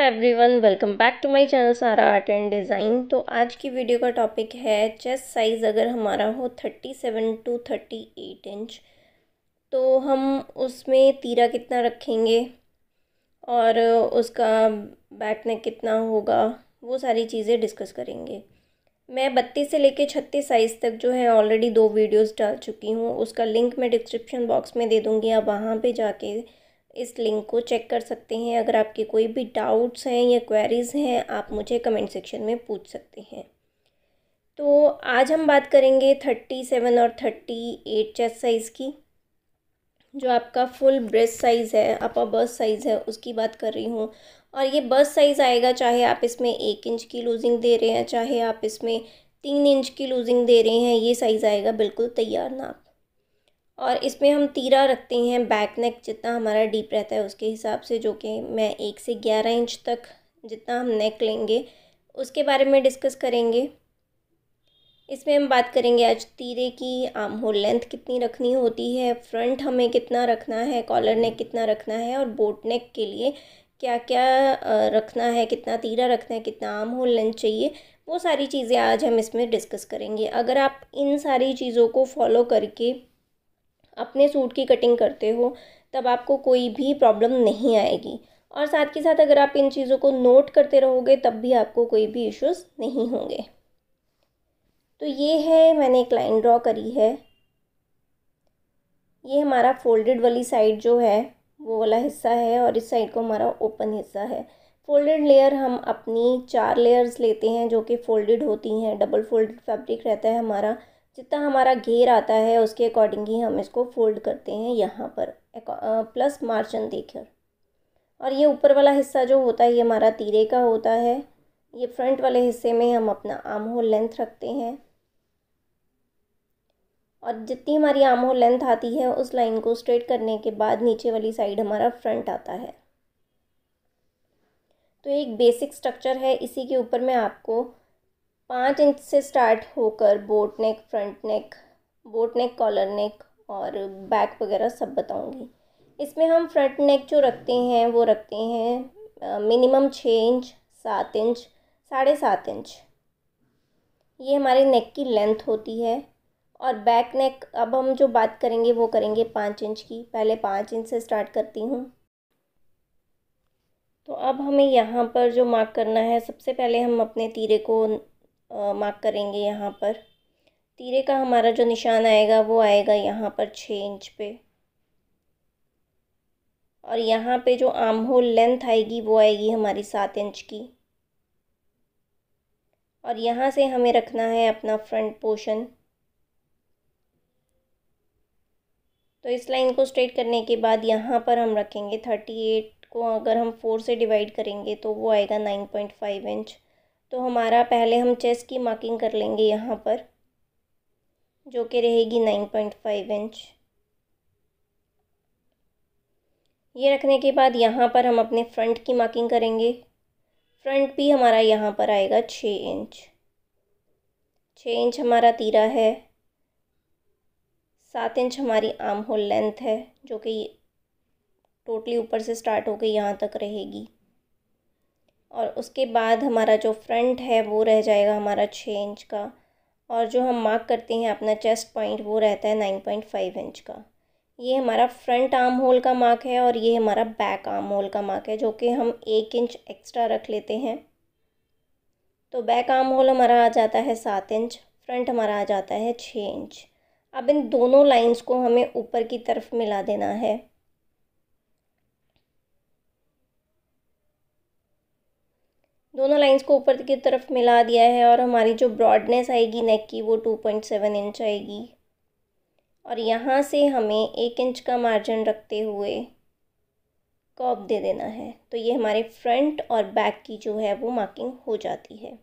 Everyone, welcome back to my channel Sara art and design. तो आज की video का टॉपिक है चेस्ट साइज़ अगर हमारा हो 37 टू 38 इंच, तो हम उसमें तीरा कितना रखेंगे और उसका बैक नेक कितना होगा, वो सारी चीज़ें डिस्कस करेंगे। मैं 32 से लेके 36 साइज़ तक जो है ऑलरेडी 2 वीडियोस डाल चुकी हूँ। उसका लिंक मैं डिस्क्रिप्शन बॉक्स में दे दूँगी, आप वहाँ पे जाके इस लिंक को चेक कर सकते हैं। अगर आपके कोई भी डाउट्स हैं या क्वेरीज़ हैं, आप मुझे कमेंट सेक्शन में पूछ सकते हैं। तो आज हम बात करेंगे 37 और 38 चेस्ट साइज़ की। जो आपका फुल ब्रेस्ट साइज़ है, अपर बस्ट साइज़ है, उसकी बात कर रही हूँ। और ये बस्ट साइज़ आएगा, चाहे आप इसमें 1 इंच की लूजिंग दे रहे हैं, चाहे आप इसमें 3 इंच की लूजिंग दे रहे हैं, ये साइज़ आएगा बिल्कुल तैयार नाप। और इसमें हम तीरा रखते हैं बैक नेक जितना हमारा डीप रहता है उसके हिसाब से, जो कि मैं 1 से 11 इंच तक जितना हम नेक लेंगे उसके बारे में डिस्कस करेंगे। इसमें हम बात करेंगे आज तीरे की आर्म होल लेंथ कितनी रखनी होती है, फ्रंट हमें कितना रखना है, कॉलर नेक कितना रखना है, और बोट नेक के लिए क्या क्या रखना है, कितना तीरा रखना है, कितना आर्म होल लेंथ चाहिए, वो सारी चीज़ें आज हम इसमें डिस्कस करेंगे। अगर आप इन सारी चीज़ों को फॉलो करके अपने सूट की कटिंग करते हो तब आपको कोई भी प्रॉब्लम नहीं आएगी। और साथ के साथ अगर आप इन चीज़ों को नोट करते रहोगे तब भी आपको कोई भी इश्यूज़ नहीं होंगे। तो ये है, मैंने एक लाइन ड्रॉ करी है। ये हमारा फोल्डेड वाली साइड जो है वो वाला हिस्सा है, और इस साइड को हमारा ओपन हिस्सा है। फोल्डेड लेयर हम अपनी 4 लेयर्स लेते हैं जो कि फोल्डेड होती हैं। डबल फोल्डेड फैब्रिक रहता है हमारा। जितना हमारा घेर आता है उसके अकॉर्डिंग ही हम इसको फोल्ड करते हैं यहाँ पर प्लस मार्जिन देकर। और ये ऊपर वाला हिस्सा जो होता है ये हमारा तीरे का होता है। ये फ्रंट वाले हिस्से में हम अपना आर्म होल लेंथ रखते हैं, और जितनी हमारी आर्म होल लेंथ आती है उस लाइन को स्ट्रेट करने के बाद नीचे वाली साइड हमारा फ्रंट आता है। तो एक बेसिक स्ट्रक्चर है, इसी के ऊपर मैं आपको 5 इंच से स्टार्ट होकर boat neck, front neck, boat neck, collar neck और बैक वगैरह सब बताऊंगी। इसमें हम फ्रंट नेक जो रखते हैं वो रखते हैं मिनिमम 6 इंच, 7 इंच, 7.5 इंच, ये हमारे नेक की लेंथ होती है। और बैक नेक अब हम जो बात करेंगे वो करेंगे 5 इंच की। पहले 5 इंच से स्टार्ट करती हूँ। तो अब हमें यहाँ पर जो मार्क करना है, सबसे पहले हम अपने तीरे को मार्क करेंगे। यहाँ पर तीरे का हमारा जो निशान आएगा वो आएगा यहाँ पर 6 इंच पे, और यहाँ पे जो आर्म होल लेंथ आएगी वो आएगी हमारी 7 इंच की। और यहाँ से हमें रखना है अपना फ्रंट पोर्शन। तो इस लाइन को स्ट्रेट करने के बाद यहाँ पर हम रखेंगे 38 को अगर हम 4 से डिवाइड करेंगे तो वो आएगा 9.5 इंच। तो हमारा पहले हम चेस्ट की मार्किंग कर लेंगे यहाँ पर, जो कि रहेगी 9.5 इंच। ये रखने के बाद यहाँ पर हम अपने फ्रंट की मार्किंग करेंगे। फ्रंट भी हमारा यहाँ पर आएगा 6 इंच। 6 इंच हमारा तीरा है, 7 इंच हमारी आर्म होल लेंथ है, जो कि टोटली ऊपर से स्टार्ट होकर यहाँ तक रहेगी। और उसके बाद हमारा जो फ्रंट है वो रह जाएगा हमारा 6 इंच का, और जो हम मार्क करते हैं अपना चेस्ट पॉइंट वो रहता है 9.5 इंच का। ये हमारा फ्रंट आर्म होल का मार्क है, और ये हमारा बैक आर्म होल का मार्क है, जो कि हम 1 इंच एक्स्ट्रा रख लेते हैं। तो बैक आर्म होल हमारा आ जाता है 7 इंच, फ्रंट हमारा आ जाता है 6 इंच। अब इन दोनों लाइंस को हमें ऊपर की तरफ मिला देना है। दोनों लाइंस को ऊपर की तरफ मिला दिया है, और हमारी जो ब्रॉडनेस आएगी नेक की वो 2.7 इंच आएगी। और यहाँ से हमें 1 इंच का मार्जिन रखते हुए कर्व दे देना है। तो ये हमारे फ्रंट और बैक की जो है वो मार्किंग हो जाती है।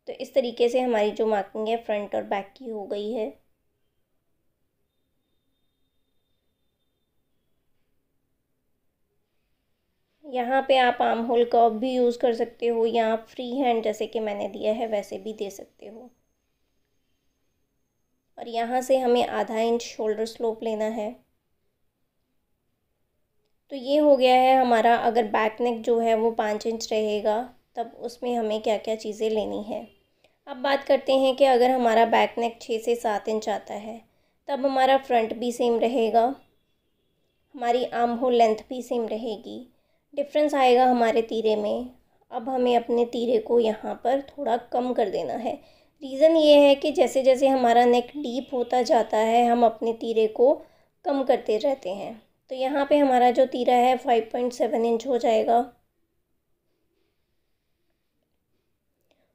तो इस तरीके से हमारी जो मार्किंग है फ्रंट और बैक की हो गई है। यहाँ पे आप आर्म होल कर्व भी यूज़ कर सकते हो, या आप फ्री हैंड जैसे कि मैंने दिया है वैसे भी दे सकते हो। और यहाँ से हमें आधा इंच शोल्डर स्लोप लेना है। तो ये हो गया है हमारा। अगर बैक नेक जो है वो 5 इंच रहेगा तब उसमें हमें क्या क्या चीज़ें लेनी है। अब बात करते हैं कि अगर हमारा बैक नेक 6 से 7 इंच आता है तब हमारा फ्रंट भी सेम रहेगा, हमारी आर्म होल लेंथ भी सेम रहेगी। डिफरेंस आएगा हमारे तीरे में। अब हमें अपने तीरे को यहाँ पर थोड़ा कम कर देना है। रीज़न ये है कि जैसे जैसे हमारा नेक डीप होता जाता है हम अपने तीरे को कम करते रहते हैं। तो यहाँ पे हमारा जो तीरा है 5.7 इंच हो जाएगा।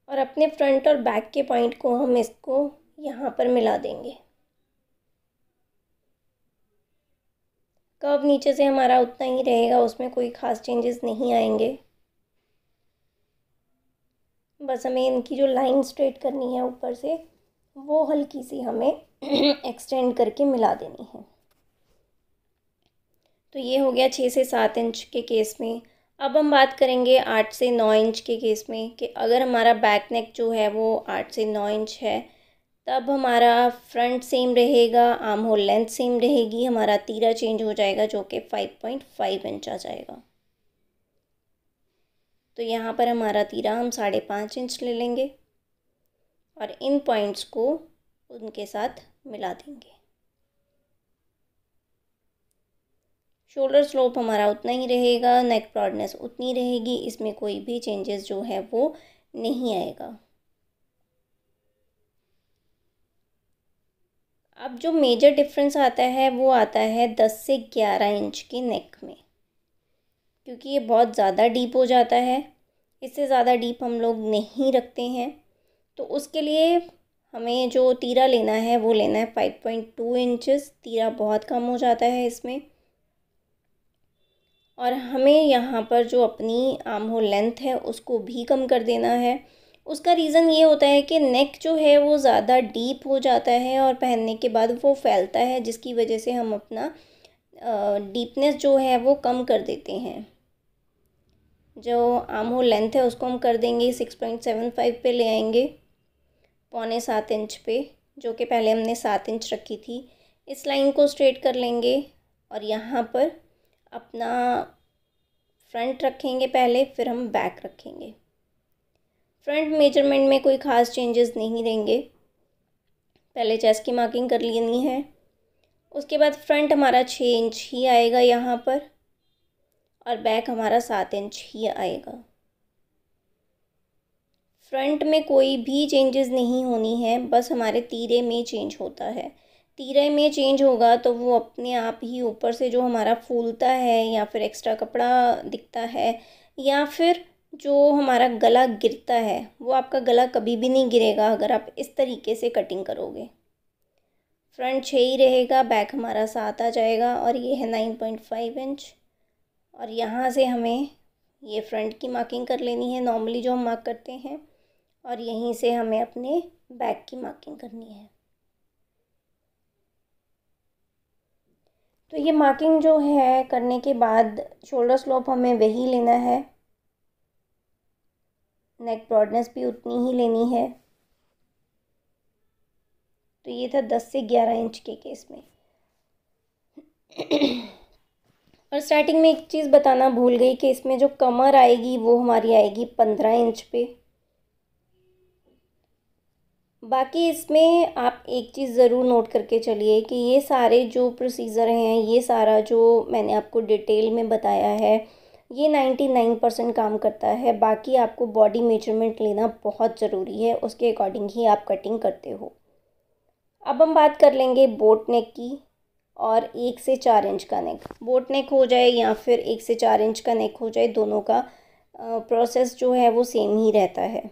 और अपने फ्रंट और बैक के पॉइंट को हम इसको यहाँ पर मिला देंगे। कर्व नीचे से हमारा उतना ही रहेगा, उसमें कोई ख़ास चेंजेस नहीं आएंगे। बस हमें इनकी जो लाइन स्ट्रेट करनी है ऊपर से वो हल्की सी हमें एक्सटेंड करके मिला देनी है। तो ये हो गया 6 से 7 इंच के केस में। अब हम बात करेंगे 8 से 9 इंच के केस में कि अगर हमारा बैक नेक जो है वो 8 से 9 इंच है तब हमारा फ्रंट सेम रहेगा, आर्म होल लेंथ सेम रहेगी, हमारा तीरा चेंज हो जाएगा जो कि 5.5 इंच आ जाएगा। तो यहाँ पर हमारा तीरा हम 5.5 इंच ले लेंगे और इन पॉइंट्स को उनके साथ मिला देंगे। शोल्डर स्लोप हमारा उतना ही रहेगा, नेक ब्रॉडनेस उतनी रहेगी, इसमें कोई भी चेंजेस जो है वो नहीं आएगा। अब जो मेजर डिफरेंस आता है वो आता है 10 से 11 इंच के नेक में, क्योंकि ये बहुत ज़्यादा डीप हो जाता है। इससे ज़्यादा डीप हम लोग नहीं रखते हैं। तो उसके लिए हमें जो तीरा लेना है वो लेना है 5.2 इंचेस। तीरा बहुत कम हो जाता है इसमें। और हमें यहाँ पर जो अपनी आर्म होल लेंथ है उसको भी कम कर देना है। उसका रीज़न ये होता है कि नेक जो है वो ज़्यादा डीप हो जाता है और पहनने के बाद वो फैलता है, जिसकी वजह से हम अपना डीपनेस जो है वो कम कर देते हैं। जो आर्म होल लेंथ है उसको हम कर देंगे 6.75 पे ले आएंगे, 6.25 इंच पे, जो कि पहले हमने 7 इंच रखी थी। इस लाइन को स्ट्रेट कर लेंगे और यहाँ पर अपना फ्रंट रखेंगे पहले, फिर हम बैक रखेंगे। फ्रंट मेजरमेंट में कोई ख़ास चेंजेस नहीं देंगे। पहले चेस्ट की मार्किंग कर लेनी है। उसके बाद फ्रंट हमारा 6 इंच ही आएगा यहाँ पर और बैक हमारा 7 इंच ही आएगा। फ्रंट में कोई भी चेंजेस नहीं होनी है, बस हमारे तीरे में चेंज होता है। तीरे में चेंज होगा तो वो अपने आप ही ऊपर से जो हमारा फूलता है या फिर एक्स्ट्रा कपड़ा दिखता है या फिर जो हमारा गला गिरता है, वो आपका गला कभी भी नहीं गिरेगा अगर आप इस तरीके से कटिंग करोगे। फ्रंट 6 ही रहेगा, बैक हमारा 7 आ जाएगा और ये है 9.5 इंच। और यहाँ से हमें ये फ्रंट की मार्किंग कर लेनी है नॉर्मली जो हम मार्क करते हैं, और यहीं से हमें अपने बैक की मार्किंग करनी है। तो ये मार्किंग जो है करने के बाद शोल्डर स्लोप हमें वही लेना है, नेक ब्रॉडनेस भी उतनी ही लेनी है। तो ये था 10 से 11 इंच के केस में। और स्टार्टिंग में एक चीज़ बताना भूल गई कि इसमें जो कमर आएगी वो हमारी आएगी 15 इंच पे। बाकी इसमें आप एक चीज़ ज़रूर नोट करके चलिए कि ये सारे जो प्रोसीजर हैं, ये सारा जो मैंने आपको डिटेल में बताया है, ये 99% काम करता है। बाकी आपको बॉडी मेजरमेंट लेना बहुत ज़रूरी है, उसके अकॉर्डिंग ही आप कटिंग करते हो। अब हम बात कर लेंगे बोट नेक की। और 1 से 4 इंच का नेक, बोट नेक हो जाए या फिर 1 से 4 इंच का नेक हो जाए, दोनों का प्रोसेस जो है वो सेम ही रहता है।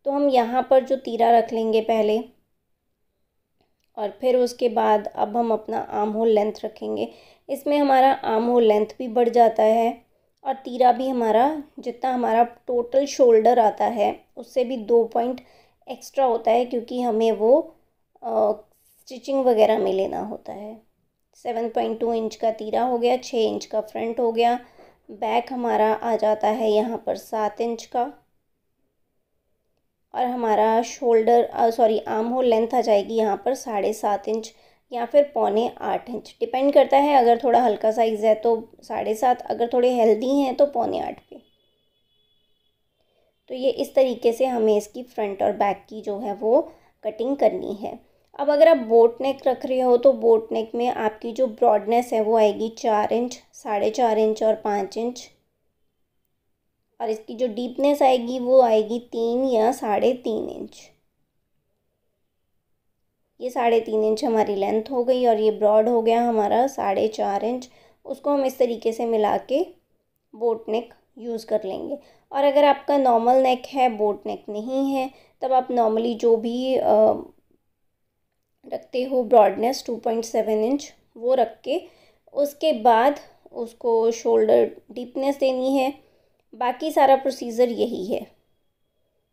तो हम यहाँ पर जो तीरा रख लेंगे पहले, और फिर उसके बाद अब हम अपना आर्म होल लेंथ रखेंगे। इसमें हमारा आर्म होल लेंथ भी बढ़ जाता है और तीरा भी हमारा, जितना हमारा टोटल शोल्डर आता है उससे भी 2 पॉइंट एक्स्ट्रा होता है, क्योंकि हमें वो स्टिचिंग वगैरह में लेना होता है। 7.2 इंच का तीरा हो गया, 6 इंच का फ्रंट हो गया, बैक हमारा आ जाता है यहाँ पर 7 इंच का, और हमारा शोल्डर आर्म होल लेंथ आ जाएगी यहाँ पर 7.5 इंच, या फिर 7.25 इंच, डिपेंड करता है। अगर थोड़ा हल्का साइज़ है तो 7.5, अगर थोड़े हेल्दी हैं तो 7.25 पे। तो ये इस तरीके से हमें इसकी फ्रंट और बैक की जो है वो कटिंग करनी है। अब अगर आप बोट नेक रख रहे हो तो बोट नेक में आपकी जो ब्रॉडनेस है वो आएगी 4 इंच, 4.5 इंच और 5 इंच, और इसकी जो डीपनेस आएगी वो आएगी 3 या 3.5 इंच। ये 3.5 इंच हमारी लेंथ हो गई और ये ब्रॉड हो गया हमारा 4.5 इंच। उसको हम इस तरीके से मिला के बोट नेक यूज़ कर लेंगे। और अगर आपका नॉर्मल नेक है, बोट नेक नहीं है, तब आप नॉर्मली जो भी रखते हो ब्रॉडनेस 2.7 इंच वो रख के उसके बाद उसको शोल्डर डीपनेस देनी है। बाकी सारा प्रोसीजर यही है।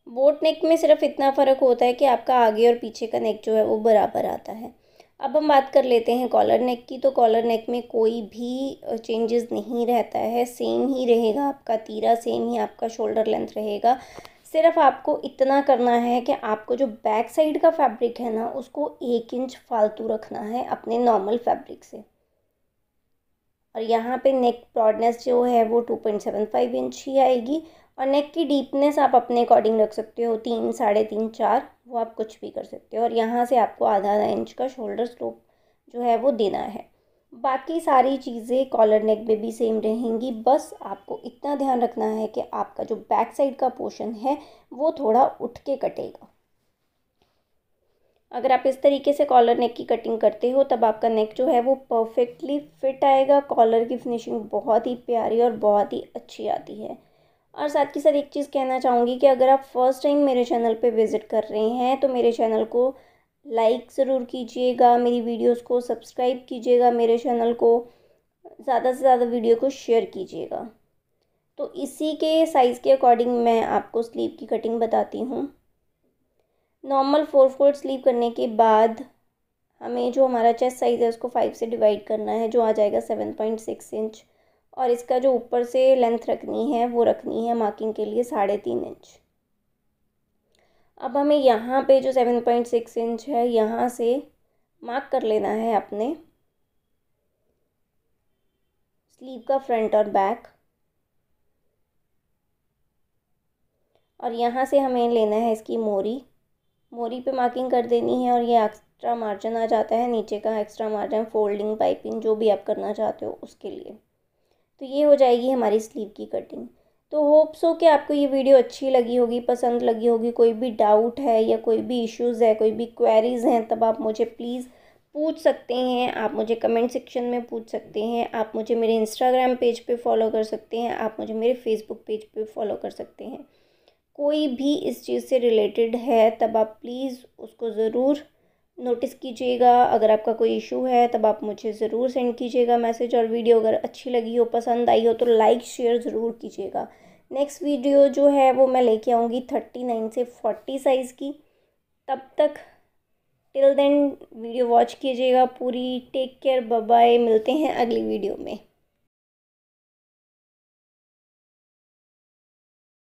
बोट नेक में सिर्फ इतना फ़र्क होता है कि आपका आगे और पीछे का नेक जो है वो बराबर आता है। अब हम बात कर लेते हैं कॉलर नेक की। तो कॉलर नेक में कोई भी चेंजेस नहीं रहता है, सेम ही रहेगा आपका तीरा, सेम ही आपका शोल्डर लेंथ रहेगा। सिर्फ आपको इतना करना है कि आपको जो बैक साइड का फैब्रिक है ना उसको 1 इंच फालतू रखना है अपने नॉर्मल फैब्रिक से। और यहाँ पे नेक ब्रॉडनेस जो है वो 2.75 इंच ही आएगी। और नेक की डीपनेस आप अपने अकॉर्डिंग रख सकते हो, 3, 3.5, 4, वो आप कुछ भी कर सकते हो। और यहाँ से आपको आधा इंच का शोल्डर स्लोप जो है वो देना है। बाकी सारी चीज़ें कॉलर नेक में भी सेम रहेंगी, बस आपको इतना ध्यान रखना है कि आपका जो बैक साइड का पोर्शन है वो थोड़ा उठ के कटेगा। अगर आप इस तरीके से कॉलर नेक की कटिंग करते हो तब आपका नेक जो है वो परफेक्टली फिट आएगा। कॉलर की फिनिशिंग बहुत ही प्यारी और बहुत ही अच्छी आती है। और साथ ही साथ एक चीज़ कहना चाहूँगी कि अगर आप फर्स्ट टाइम मेरे चैनल पे विज़िट कर रहे हैं तो मेरे चैनल को लाइक ज़रूर कीजिएगा, मेरी वीडियोस को सब्सक्राइब कीजिएगा, मेरे चैनल को ज़्यादा से ज़्यादा वीडियो को शेयर कीजिएगा। तो इसी के साइज़ के अकॉर्डिंग मैं आपको स्लीव की कटिंग बताती हूँ। नॉर्मल 4 फोल्ड स्लीव करने के बाद हमें जो हमारा चेस्ट साइज़ है उसको 5 से डिवाइड करना है, जो आ जाएगा 7.6 इंच। और इसका जो ऊपर से लेंथ रखनी है वो रखनी है मार्किंग के लिए 3.5 इंच। अब हमें यहाँ पे जो 7.6 इंच है यहाँ से मार्क कर लेना है अपने स्लीव का फ्रंट और बैक। और यहाँ से हमें लेना है इसकी मोरी पे मार्किंग कर देनी है। और ये एक्स्ट्रा मार्जिन आ जाता है, नीचे का एक्स्ट्रा मार्जिन फोल्डिंग, पाइपिंग जो भी आप करना चाहते हो उसके लिए। तो ये हो जाएगी हमारी स्लीव की कटिंग। तो होप सो कि आपको ये वीडियो अच्छी लगी होगी, पसंद लगी होगी। कोई भी डाउट है या कोई भी इश्यूज़ है, कोई भी क्वेरीज़ हैं, तब आप मुझे प्लीज़ पूछ सकते हैं। आप मुझे कमेंट सेक्शन में पूछ सकते हैं, आप मुझे मेरे इंस्टाग्राम पेज पे फॉलो कर सकते हैं, आप मुझे मेरे फेसबुक पेज पे फॉलो कर सकते हैं। कोई भी इस चीज़ से रिलेटेड है तब आप प्लीज़ उसको ज़रूर नोटिस कीजिएगा। अगर आपका कोई इशू है तब आप मुझे ज़रूर सेंड कीजिएगा मैसेज। और वीडियो अगर अच्छी लगी हो, पसंद आई हो तो लाइक शेयर ज़रूर कीजिएगा। नेक्स्ट वीडियो जो है वो मैं लेके आऊँगी 39 से 40 साइज़ की। तब तक टिल देन वीडियो वॉच कीजिएगा पूरी। टेक केयर, बाय बाय, मिलते हैं अगली वीडियो में।